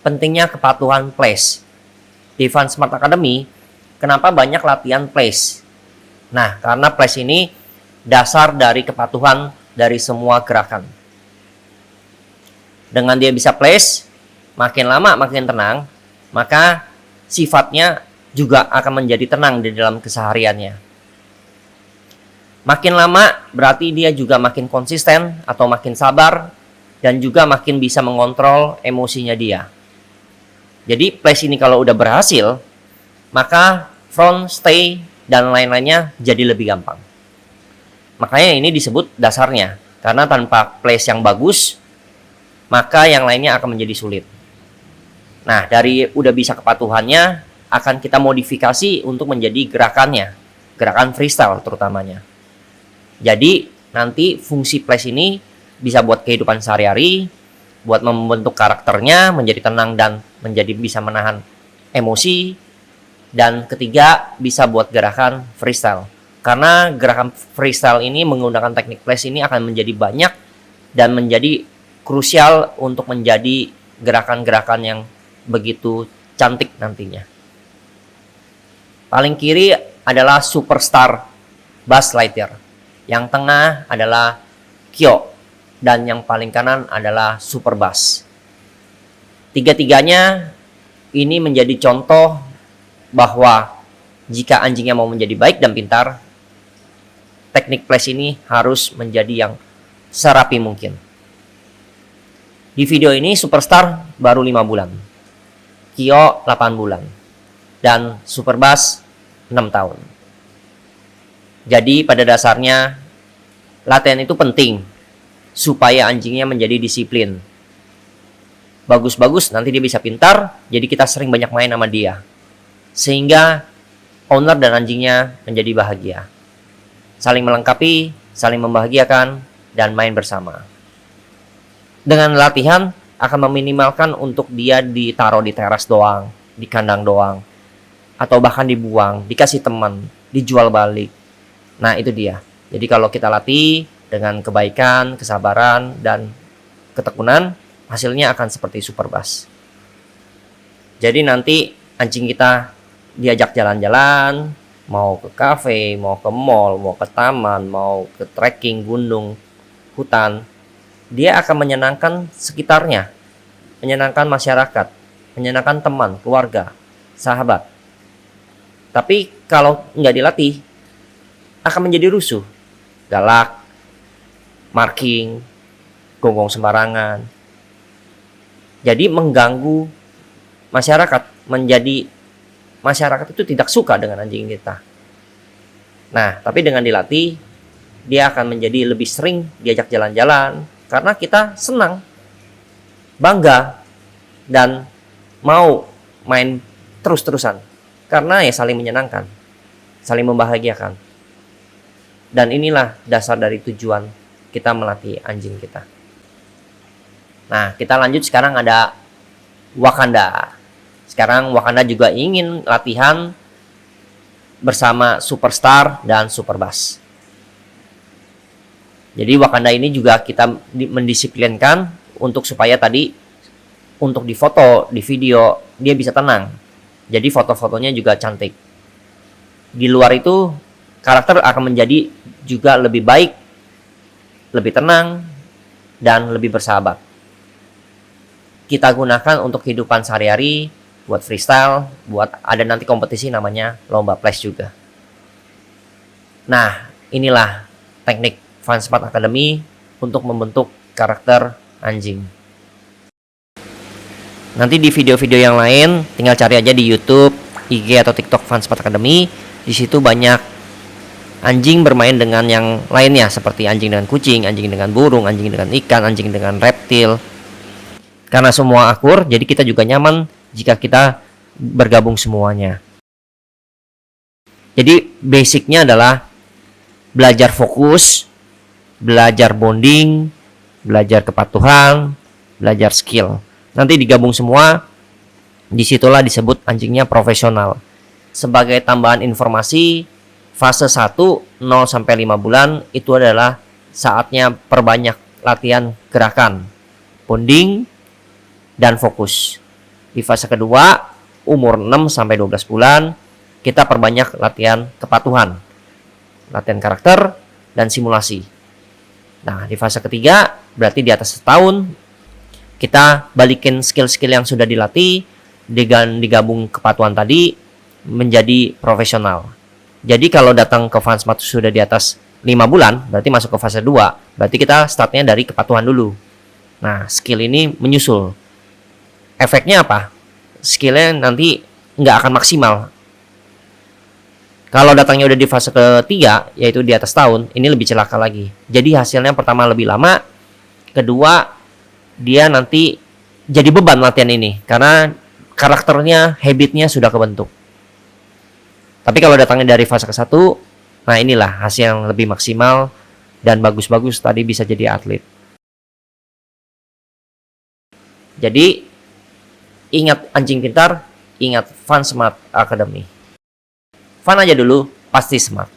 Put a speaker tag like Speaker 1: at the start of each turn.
Speaker 1: pentingnya kepatuhan place. Di Fun Smart Academy, kenapa banyak latihan place? Nah, karena place ini dasar dari kepatuhan dari semua gerakan. Dengan dia bisa place, makin lama makin tenang, maka sifatnya juga akan menjadi tenang di dalam kesehariannya. Makin lama berarti dia juga makin konsisten atau makin sabar dan juga makin bisa mengontrol emosinya dia. Jadi place ini kalau udah berhasil, maka front, stay, dan lain-lainnya jadi lebih gampang. Makanya ini disebut dasarnya. Karena tanpa place yang bagus, maka yang lainnya akan menjadi sulit. Nah, dari udah bisa kepatuhannya, akan kita modifikasi untuk menjadi gerakannya. Gerakan freestyle terutamanya. Jadi, nanti fungsi place ini bisa buat kehidupan sehari-hari, buat membentuk karakternya menjadi tenang dan menjadi bisa menahan emosi, dan ketiga bisa buat gerakan freestyle. Karena gerakan freestyle ini menggunakan teknik place ini akan menjadi banyak dan menjadi krusial untuk menjadi gerakan-gerakan yang begitu cantik nantinya. Paling kiri adalah Superstar Buzz Lightyear, yang tengah adalah Kyo, dan yang paling kanan adalah Super Buzz. Tiga-tiganya ini menjadi contoh bahwa jika anjingnya mau menjadi baik dan pintar, teknik place ini harus menjadi yang serapi mungkin. Di video ini Superstar baru 5 bulan, Kyo 8 bulan, dan Super Buzz 6 tahun. Jadi pada dasarnya latihan itu penting supaya anjingnya menjadi disiplin. Bagus-bagus nanti dia bisa pintar, jadi kita sering banyak main sama dia. Sehingga owner dan anjingnya menjadi bahagia. Saling melengkapi, saling membahagiakan, dan main bersama. Dengan latihan akan meminimalkan untuk dia ditaruh di teras doang, di kandang doang, atau bahkan dibuang, dikasih teman, dijual balik. Nah itu dia. Jadi kalau kita latih dengan kebaikan, kesabaran, dan ketekunan, hasilnya akan seperti Super Buzz. Jadi nanti anjing kita diajak jalan-jalan, mau ke kafe, mau ke mall, mau ke taman, mau ke trekking, gunung, hutan, dia akan menyenangkan sekitarnya, menyenangkan masyarakat, menyenangkan teman, keluarga, sahabat. Tapi kalau nggak dilatih, akan menjadi rusuh, galak, marking, gonggong sembarangan. Jadi mengganggu masyarakat, menjadi masyarakat itu tidak suka dengan anjing kita. Nah, tapi dengan dilatih, dia akan menjadi lebih sering diajak jalan-jalan karena kita senang, bangga, dan mau main terus-terusan. Karena ya saling menyenangkan, saling membahagiakan. Dan inilah dasar dari tujuan kita melatih anjing kita. Nah, kita lanjut sekarang ada Wakanda. Sekarang Wakanda juga ingin latihan bersama Superstar dan Super Buzz. Jadi Wakanda ini juga kita mendisiplinkan untuk supaya tadi untuk difoto, di video dia bisa tenang. Jadi foto-fotonya juga cantik. Di luar itu karakter akan menjadi juga lebih baik, lebih tenang, dan lebih bersahabat. Kita gunakan untuk kehidupan sehari-hari, buat freestyle, buat ada nanti kompetisi namanya lomba place juga. Nah, inilah teknik Fun Smart Academy untuk membentuk karakter anjing. Nanti di video-video yang lain tinggal cari aja di YouTube, IG atau TikTok Fun Smart Academy. Di situ banyak anjing bermain dengan yang lainnya seperti anjing dengan kucing, anjing dengan burung, anjing dengan ikan, anjing dengan reptil. Karena semua akur, jadi kita juga nyaman jika kita bergabung semuanya. Jadi basicnya adalah belajar fokus, belajar bonding, belajar kepatuhan, belajar skill. Nanti digabung semua, disitulah disebut anjingnya profesional. Sebagai tambahan informasi, fase 1 0-5 bulan itu adalah saatnya perbanyak latihan gerakan, bonding, dan fokus. Di fase kedua, umur 6 sampai 12 bulan, kita perbanyak latihan kepatuhan, latihan karakter, dan simulasi. Nah, di fase ketiga, berarti di atas setahun, kita balikin skill-skill yang sudah dilatih, dengan digabung kepatuhan tadi, menjadi profesional. Jadi kalau datang ke Fun Smart sudah di atas 5 bulan, berarti masuk ke fase 2, berarti kita startnya dari kepatuhan dulu. Nah, skill ini menyusul. Efeknya apa? Skillnya nanti nggak akan maksimal. Kalau datangnya udah di fase ketiga, yaitu di atas tahun, ini lebih celaka lagi. Jadi hasilnya pertama lebih lama, kedua dia nanti jadi beban latihan ini, karena karakternya, habitnya sudah kebentuk. Tapi kalau datangnya dari fase ke-1, nah inilah hasil yang lebih maksimal dan bagus-bagus tadi bisa jadi atlet. Jadi ingat anjing pintar, ingat Fun Smart Academy. Fun aja dulu, pasti smart.